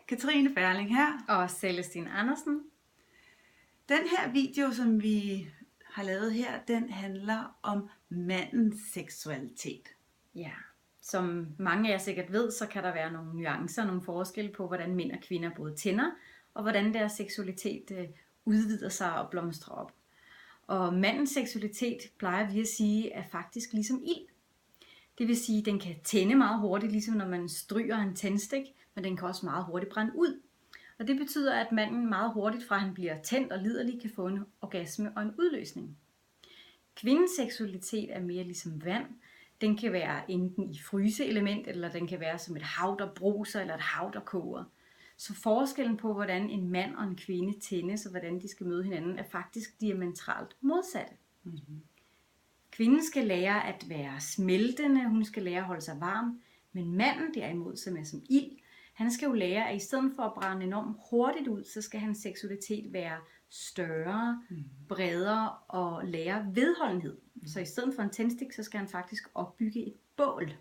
Katrine Ferling her. Og Celestine Andersen. Den her video, som vi har lavet her, den handler om mandens seksualitet. Ja, som mange af jer sikkert ved, så kan der være nogle nuancer, nogle forskelle på, hvordan mænd og kvinder både tænder, og hvordan deres seksualitet udvider sig og blomstrer op. Og mandens seksualitet, plejer vi at sige, er faktisk ligesom ild. Det vil sige, at den kan tænde meget hurtigt, ligesom når man stryger en tændstik, men den kan også meget hurtigt brænde ud. Og det betyder, at manden meget hurtigt, fra han bliver tændt og liderlig, kan få en orgasme og en udløsning. Kvindens seksualitet er mere ligesom vand. Den kan være enten i fryseelement, eller den kan være som et hav, der bruser, eller et hav, der koger. Så forskellen på, hvordan en mand og en kvinde tændes, og hvordan de skal møde hinanden, er faktisk diametralt modsatte. Mm-hmm. Kvinden skal lære at være smeltende, hun skal lære at holde sig varm, men manden derimod, som er som ild, han skal jo lære, at i stedet for at brænde enormt hurtigt ud, så skal hans seksualitet være større, bredere og lære vedholdenhed. Så i stedet for en tændstik, så skal han faktisk opbygge et bål.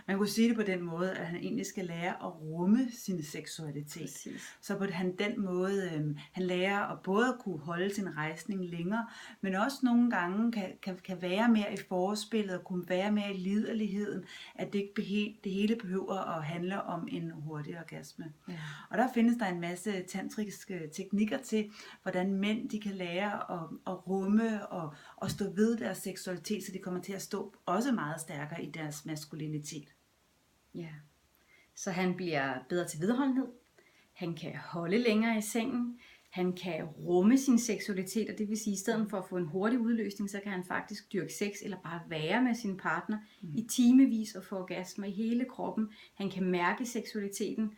Man kunne sige det på den måde, at han egentlig skal lære at rumme sin seksualitet. Præcis. Så på den måde, han lærer at både kunne holde sin rejsning længere, men også nogle gange kan være mere i forspillet og kunne være mere i liderligheden, at det hele behøver at handle om en hurtig orgasme. Ja. Og der findes der en masse tantriske teknikker til, hvordan mænd de kan lære at rumme og stå ved deres seksualitet, så de kommer til at stå også meget stærkere i deres maskulinitet. Ja, så han bliver bedre til vedholdenhed, han kan holde længere i sengen, han kan rumme sin seksualitet, og det vil sige, at i stedet for at få en hurtig udløsning, så kan han faktisk dyrke sex eller bare være med sin partner i timevis og få orgasmer i hele kroppen. Han kan mærke seksualiteten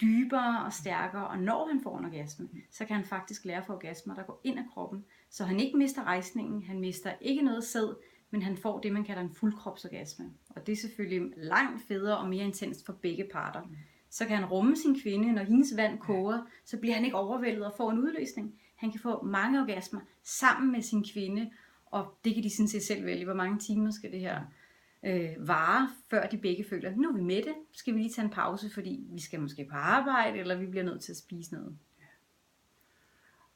dybere og stærkere, og når han får en orgasme, så kan han faktisk lære at få orgasmer, der går ind af kroppen, så han ikke mister rejsningen, han mister ikke noget sæd, men han får det, man kalder en fuldkropsorgasme. Og det er selvfølgelig langt federe og mere intenst for begge parter. Så kan han rumme sin kvinde, når hendes vand koger, så bliver han ikke overvældet og får en udløsning. Han kan få mange orgasmer sammen med sin kvinde, og det kan de sådan set selv vælge, hvor mange timer skal det her vare, før de begge føler, nu er vi med det, skal vi lige tage en pause, fordi vi skal måske på arbejde, eller vi bliver nødt til at spise noget.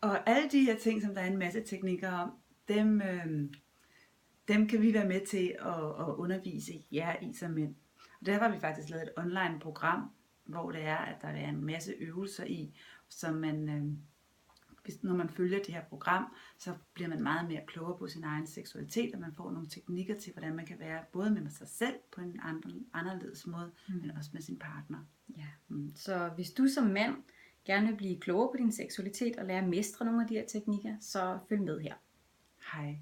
Og alle de her ting, som der er en masse teknikker om, dem kan vi være med til at undervise jer i som mænd. Og derfor har vi faktisk lavet et online program, hvor det er, at der er en masse øvelser i, som når man følger det her program, så bliver man meget mere klogere på sin egen seksualitet, og man får nogle teknikker til, hvordan man kan være både med sig selv på en anderledes måde, men også med sin partner. Ja. Så hvis du som mand gerne vil blive klogere på din seksualitet og lære at mestre nogle af de her teknikker, så følg med her. Hej.